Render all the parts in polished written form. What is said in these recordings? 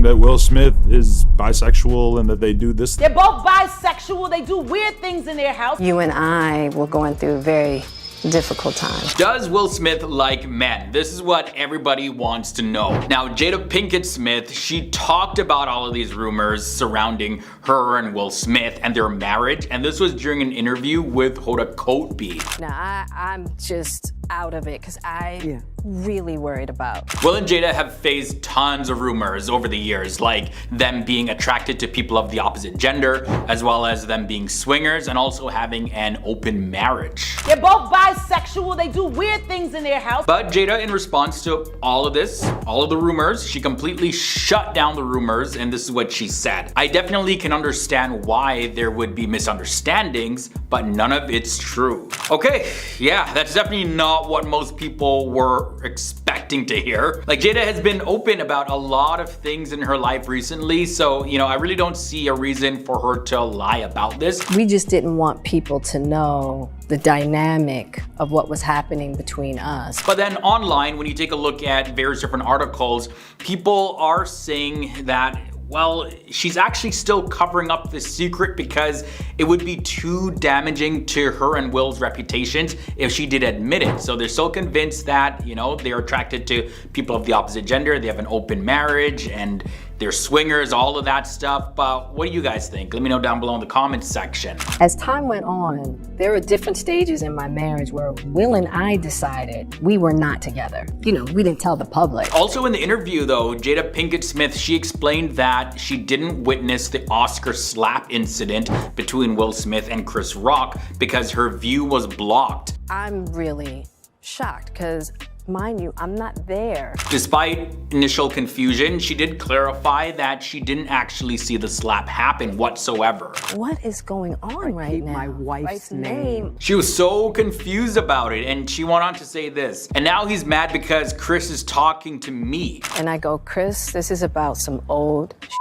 that Will Smith is bisexual and that they do this? They're both bisexual. They do weird things in their house. You and I were going through a very difficult time. Does Will Smith like men? This is what everybody wants to know. Now, Jada Pinkett Smith, she talked about all of these rumors surrounding her and Will Smith and their marriage, and this was during an interview with Hoda Kotb. Now, I'm just out of it because I really worried about. Will and Jada have faced tons of rumors over the years, like them being attracted to people of the opposite gender, as well as them being swingers and also having an open marriage. They're both bisexual. They do weird things in their house. But Jada, in response to all of this, all of the rumors, she completely shut down the rumors, and this is what she said. I definitely can understand why there would be misunderstandings, but none of it's true. Okay, yeah, that's definitely not what most people were expecting to hear. Like, Jada has been open about a lot of things in her life recently, so, you know, I really don't see a reason for her to lie about this. We just didn't want people to know the dynamic of what was happening between us. But then online, when you take a look at various different articles, people are saying that, well, she's actually still covering up the secret because it would be too damaging to her and Will's reputations if she did admit it. So they're so convinced that, you know, they're attracted to people of the opposite gender, they have an open marriage, and they're swingers, all of that stuff. But what do you guys think? Let me know down below in the comments section. As time went on, there were different stages in my marriage where Will and I decided we were not together. You know, we didn't tell the public. Also in the interview though, Jada Pinkett Smith, she explained that she didn't witness the Oscar slap incident between Will Smith and Chris Rock because her view was blocked. I'm really shocked because, mind you, I'm not there. Despite initial confusion, she did clarify that she didn't actually see the slap happen whatsoever. What is going on right now? My wife's name. She was so confused about it, and she went on to say this. And now he's mad because Chris is talking to me. And I go, Chris, this is about some old shit.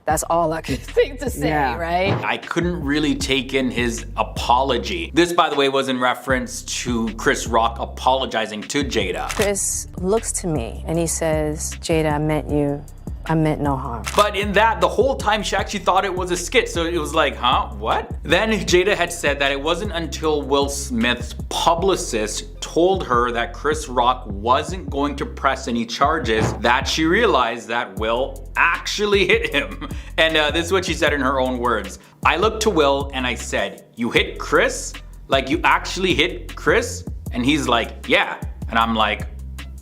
That's all I can think to say, right? I couldn't really take in his apology. This, by the way, was in reference to Chris Rock apologizing to Jada. Chris looks to me and he says, Jada, I meant no harm. But in that, the whole time she actually thought it was a skit, so it was like, huh, what? Then Jada had said that it wasn't until Will Smith's publicist told her that Chris Rock wasn't going to press any charges that she realized that Will actually hit him. And this is what she said in her own words. I looked to Will and I said, you hit Chris? Like, you actually hit Chris? And he's like, yeah. And I'm like,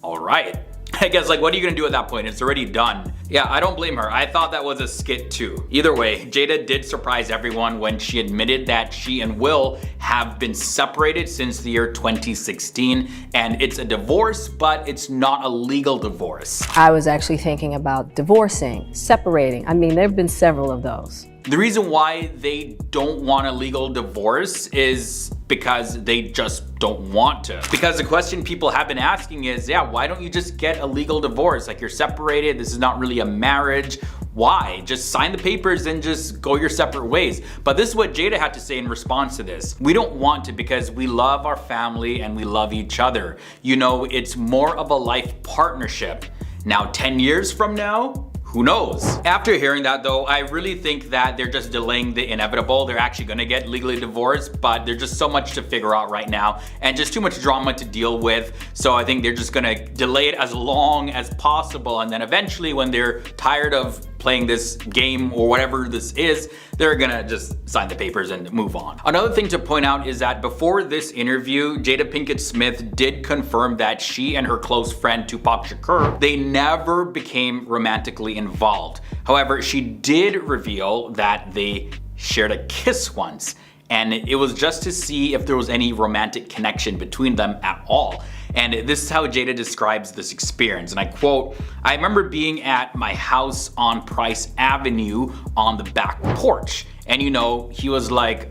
all right. I guess, like, what are you gonna do at that point? It's already done. Yeah, I don't blame her. I thought that was a skit too. Either way, Jada did surprise everyone when she admitted that she and Will have been separated since the year 2016, and it's a divorce, but it's not a legal divorce. I was actually thinking about divorcing, separating. I mean, there have been several of those. The reason why they don't want a legal divorce is because they just don't want to. Because the question people have been asking is, yeah, why don't you just get a legal divorce? Like, you're separated, this is not really a marriage. Why? Just sign the papers and just go your separate ways. But this is what Jada had to say in response to this. We don't want to because we love our family and we love each other. You know, it's more of a life partnership. Now, 10 years from now, who knows? After hearing that though, I really think that they're just delaying the inevitable. They're actually gonna get legally divorced, but there's just so much to figure out right now and just too much drama to deal with. So I think they're just gonna delay it as long as possible. And then eventually when they're tired of playing this game or whatever this is, they're gonna just sign the papers and move on. Another thing to point out is that before this interview, Jada Pinkett Smith did confirm that she and her close friend Tupac Shakur, they never became romantically involved. However, she did reveal that they shared a kiss once, and it was just to see if there was any romantic connection between them at all. And this is how Jada describes this experience, and I quote, I remember being at my house on Price Avenue on the back porch, and you know, he was like,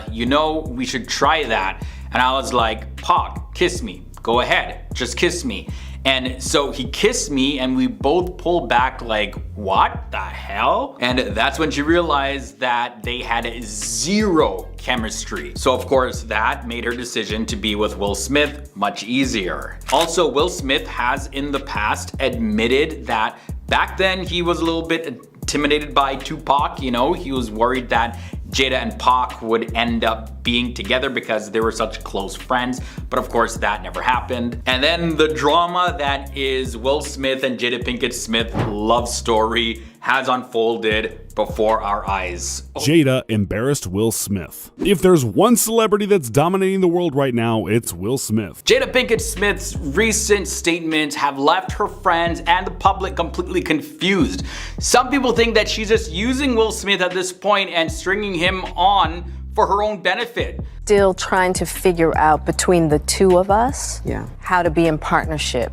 you know, we should try that. And I was like, Pac, kiss me, go ahead, just kiss me. And so he kissed me and we both pulled back like, what the hell? And that's when she realized that they had zero chemistry. So of course that made her decision to be with Will Smith much easier. Also, Will Smith has in the past admitted that Back then, he was a little bit intimidated by Tupac, you know, he was worried that Jada and Pac would end up being together because they were such close friends, but of course that never happened. And then the drama that is Will Smith and Jada Pinkett Smith love story has unfolded before our eyes. Jada embarrassed Will Smith. If there's one celebrity that's dominating the world right now, it's Will Smith. Jada Pinkett Smith's recent statements have left her friends and the public completely confused. Some people think that she's just using Will Smith at this point and stringing him on for her own benefit. Still trying to figure out between the two of us how to be in partnership.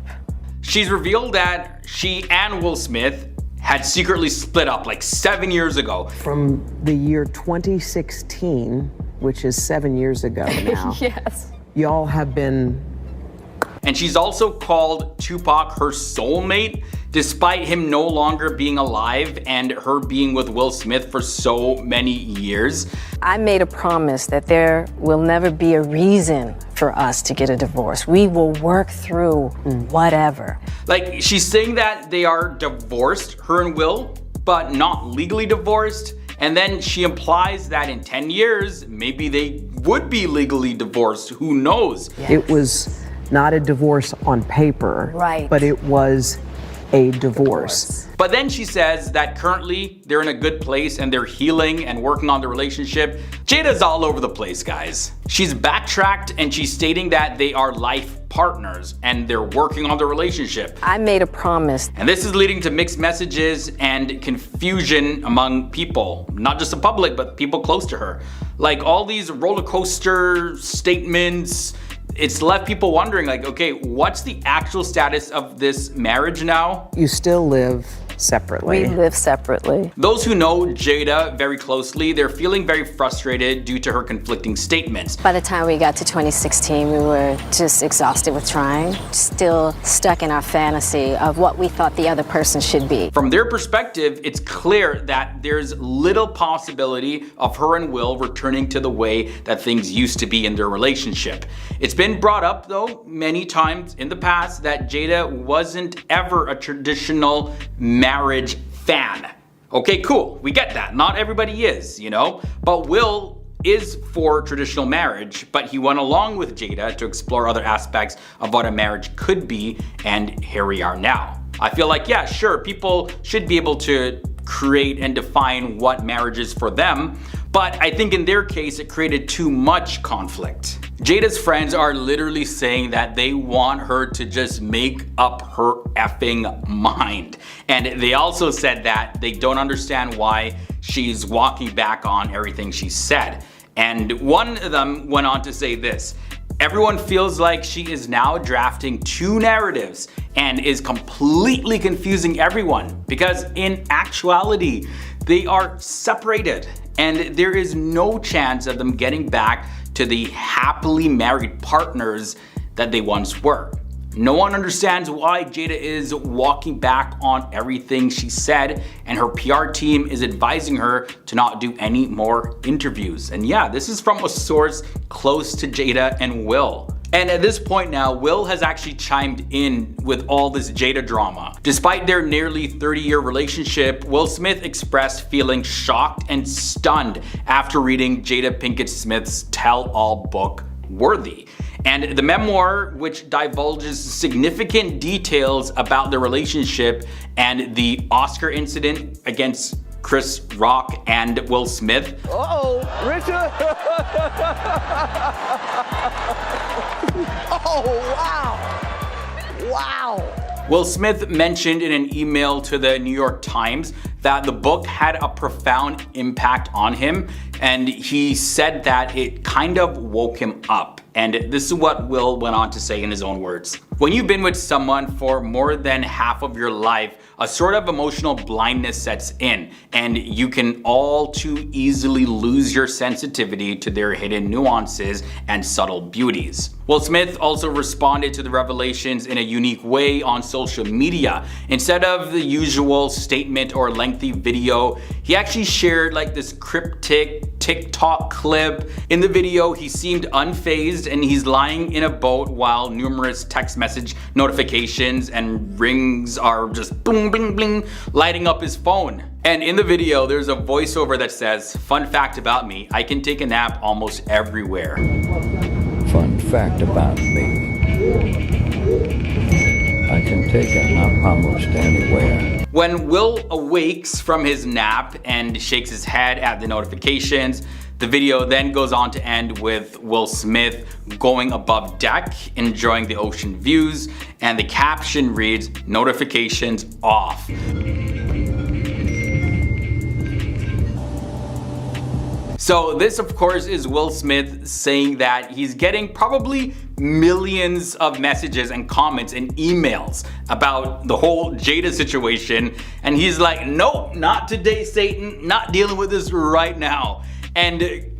She's revealed that she and Will Smith had secretly split up like 7 years ago. From the year 2016, which is 7 years ago now. Yes. Y'all have been... And she's also called Tupac her soulmate, despite him no longer being alive and her being with Will Smith for so many years. I made a promise that there will never be a reason for us to get a divorce. We will work through whatever. Like, she's saying that they are divorced, her and Will, but not legally divorced. And then she implies that in 10 years, maybe they would be legally divorced. Who knows? Yes. It was not a divorce on paper, right, but it was a divorce. But then she says that currently they're in a good place and they're healing and working on the relationship. Jada's all over the place, guys. She's backtracked and she's stating that they are life partners and they're working on the relationship. I made a promise. And this is leading to mixed messages and confusion among people, not just the public, but people close to her. Like all these roller coaster statements, it's left people wondering, like, okay, what's the actual status of this marriage now? You still live separately. We live separately. Those who know Jada very closely, they're feeling very frustrated due to her conflicting statements. By the time we got to 2016, we were just exhausted with trying, still stuck in our fantasy of what we thought the other person should be. From their perspective, it's clear that there's little possibility of her and Will returning to the way that things used to be in their relationship. It's been brought up though many times in the past that Jada wasn't ever a traditional marriage fan. Okay, cool, we get that. Not everybody is, you know, but Will is for traditional marriage, but he went along with Jada to explore other aspects of what a marriage could be, and here we are now. I feel like, yeah, sure, people should be able to create and define what marriage is for them, but I think in their case, it created too much conflict. Jada's friends are literally saying that they want her to just make up her effing mind. And they also said that they don't understand why she's walking back on everything she said. And one of them went on to say this: everyone feels like she is now drafting two narratives and is completely confusing everyone, because in actuality, they are separated and there is no chance of them getting back to the happily married partners that they once were. No one understands why Jada is walking back on everything she said, and her PR team is advising her to not do any more interviews. And yeah, this is from a source close to Jada and Will. And at this point now, Will has actually chimed in with all this Jada drama. Despite their nearly 30-year relationship, Will Smith expressed feeling shocked and stunned after reading Jada Pinkett Smith's tell-all book, Worthy. And the memoir, which divulges significant details about the relationship and the Oscar incident against Chris Rock and Will Smith. Uh-oh, Richard! Oh, wow! Wow! Will Smith mentioned in an email to the New York Times that the book had a profound impact on him, and he said that it kind of woke him up. And this is what Will went on to say in his own words. When you've been with someone for more than half of your life, a sort of emotional blindness sets in, and you can all too easily lose your sensitivity to their hidden nuances and subtle beauties. Will Smith also responded to the revelations in a unique way on social media. Instead of the usual statement or lengthy video, he actually shared like this cryptic TikTok clip. In the video, he seemed unfazed and he's lying in a boat while numerous text message notifications and rings are just bling, bling, bling, lighting up his phone. And in the video, there's a voiceover that says, "Fun fact about me, I can take a nap almost everywhere." Fun fact about me, I can take a nap almost anywhere. When Will awakes from his nap and shakes his head at the notifications, the video then goes on to end with Will Smith going above deck, enjoying the ocean views, and the caption reads, "Notifications off." So this, of course, is Will Smith saying that he's getting probably millions of messages and comments and emails about the whole Jada situation. And he's like, nope, not today, Satan, not dealing with this right now. And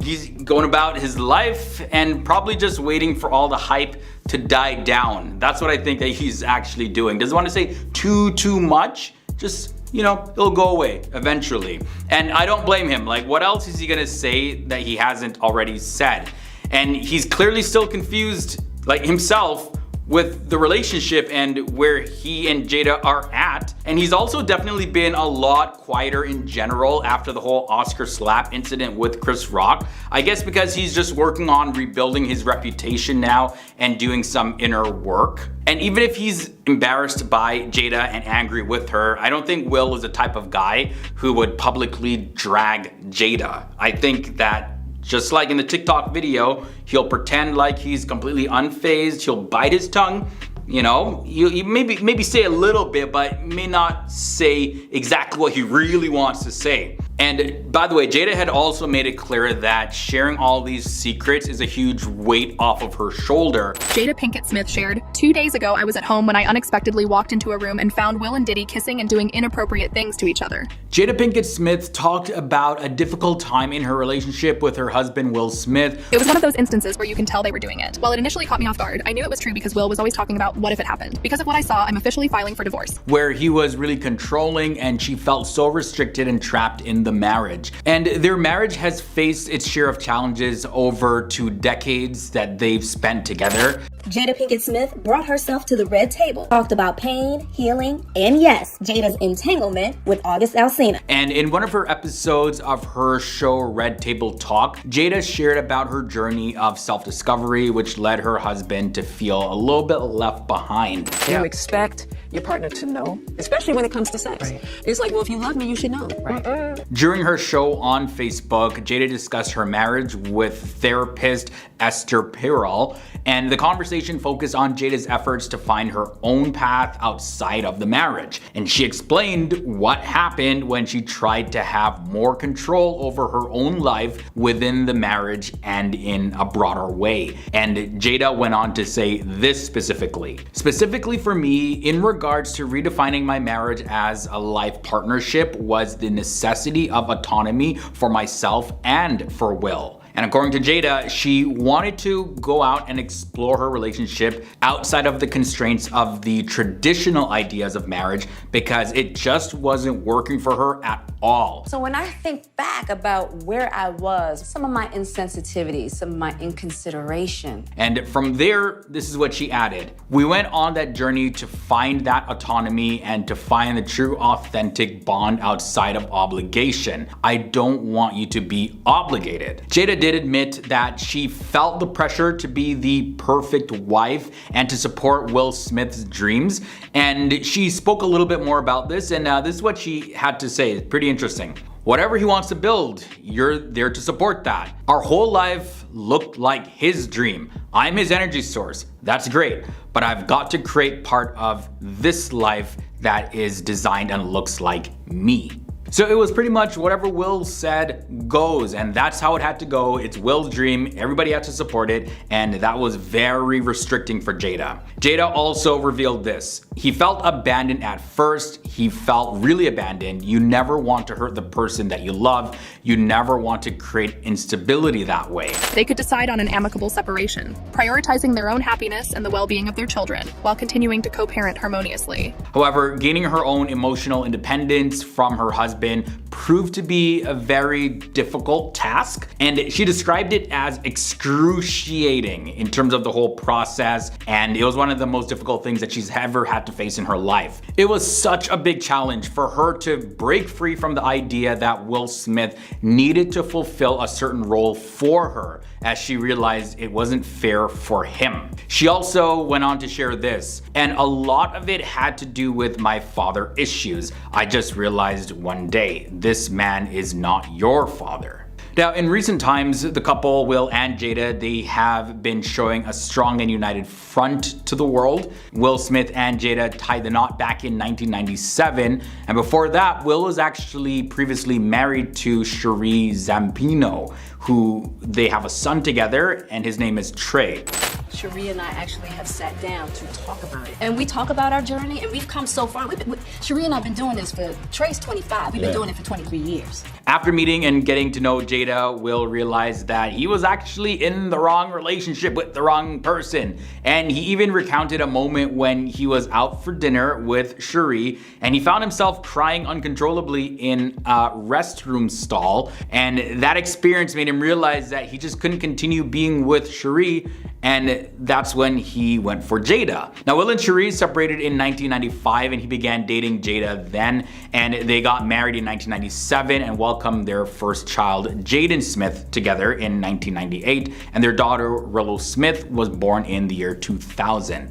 he's going about his life and probably just waiting for all the hype to die down. That's what I think that he's actually doing. Doesn't want to say too much, just, you know, it'll go away eventually. And I don't blame him. Like, what else is he gonna say that he hasn't already said? And he's clearly still confused, like himself, with the relationship and where he and Jada are at. And he's also definitely been a lot quieter in general after the whole Oscar slap incident with Chris Rock. I guess because he's just working on rebuilding his reputation now and doing some inner work. And even if he's embarrassed by Jada and angry with her, I don't think Will is the type of guy who would publicly drag Jada. I think that just like in the TikTok video, he'll pretend like he's completely unfazed, he'll bite his tongue, you know, you maybe say a little bit, but may not say exactly what he really wants to say. And by the way, Jada had also made it clear that sharing all these secrets is a huge weight off of her shoulder. Jada Pinkett Smith shared, 2 days ago I was at home when I unexpectedly walked into a room and found Will and Diddy kissing and doing inappropriate things to each other. Jada Pinkett Smith talked about a difficult time in her relationship with her husband, Will Smith. It was one of those instances where you can tell they were doing it. While it initially caught me off guard, I knew it was true because Will was always talking about what if it happened. Because of what I saw, I'm officially filing for divorce. Where he was really controlling and she felt so restricted and trapped in the marriage. And their marriage has faced its share of challenges over 2 decades that they've spent together. Jada Pinkett Smith brought herself to the red table, talked about pain, healing, and yes, Jada's entanglement with August Alsina. And in one of her episodes of her show Red Table Talk, Jada shared about her journey of self-discovery, which led her husband to feel a little bit left behind. You expect your partner to know, especially when it comes to sex. Right. It's like, well, if you love me, you should know. Right. During her show on Facebook, Jada discussed her marriage with therapist Esther Perel, and the conversation focused on Jada's efforts to find her own path outside of the marriage. And she explained what happened when she tried to have more control over her own life within the marriage and in a broader way. And Jada went on to say this specifically. Specifically for me, in regards to redefining my marriage as a life partnership was the necessity of autonomy for myself and for Will. And according to Jada, she wanted to go out and explore her relationship outside of the constraints of the traditional ideas of marriage because it just wasn't working for her at all. So when I think back about where I was, some of my insensitivity, some of my inconsideration. And from there, this is what she added. We went on that journey to find that autonomy and to find the true authentic bond outside of obligation. I don't want you to be obligated. Jada did admit that she felt the pressure to be the perfect wife and to support Will Smith's dreams. And she spoke a little bit more about this, and this is what she had to say. It's pretty interesting. Whatever he wants to build, you're there to support that. Our whole life looked like his dream. I'm his energy source. That's great. But I've got to create part of this life that is designed and looks like me. So it was pretty much whatever Will said goes, and that's how it had to go. It's Will's dream, everybody had to support it, and that was very restricting for Jada. Jada also revealed this. He felt abandoned at first, he felt really abandoned. You never want to hurt the person that you love. You never want to create instability that way. They could decide on an amicable separation, prioritizing their own happiness and the well-being of their children, while continuing to co-parent harmoniously. However, gaining her own emotional independence from her husband proved to be a very difficult task, and she described it as excruciating in terms of the whole process, and it was one of the most difficult things that she's ever had to face in her life. It was such a big challenge for her to break free from the idea that Will Smith needed to fulfill a certain role for her, as she realized it wasn't fair for him. She also went on to share this, and a lot of it had to do with my father issues. I just realized one day, this man is not your father. Now, in recent times, the couple, Will and Jada, they have been showing a strong and united front to the world. Will Smith and Jada tied the knot back in 1997, and before that, Will was actually previously married to Cherie Zampino, who they have a son together, and his name is Trey. Cherie and I actually have sat down to talk about it. And we talk about our journey, and we've come so far. Cherie and I have been doing this for, Trey's 25. We've been doing it for 23 years. After meeting and getting to know Jada, Will realized that he was actually in the wrong relationship with the wrong person. And he even recounted a moment when he was out for dinner with Cherie, and he found himself crying uncontrollably in a restroom stall. And that experience made him realize that he just couldn't continue being with Cherie, and that's when he went for Jada. Now, Will and Cherie separated in 1995, and he began dating Jada then, and they got married in 1997 and welcomed their first child, Jaden Smith, together in 1998, and their daughter, Willow Smith, was born in the year 2000.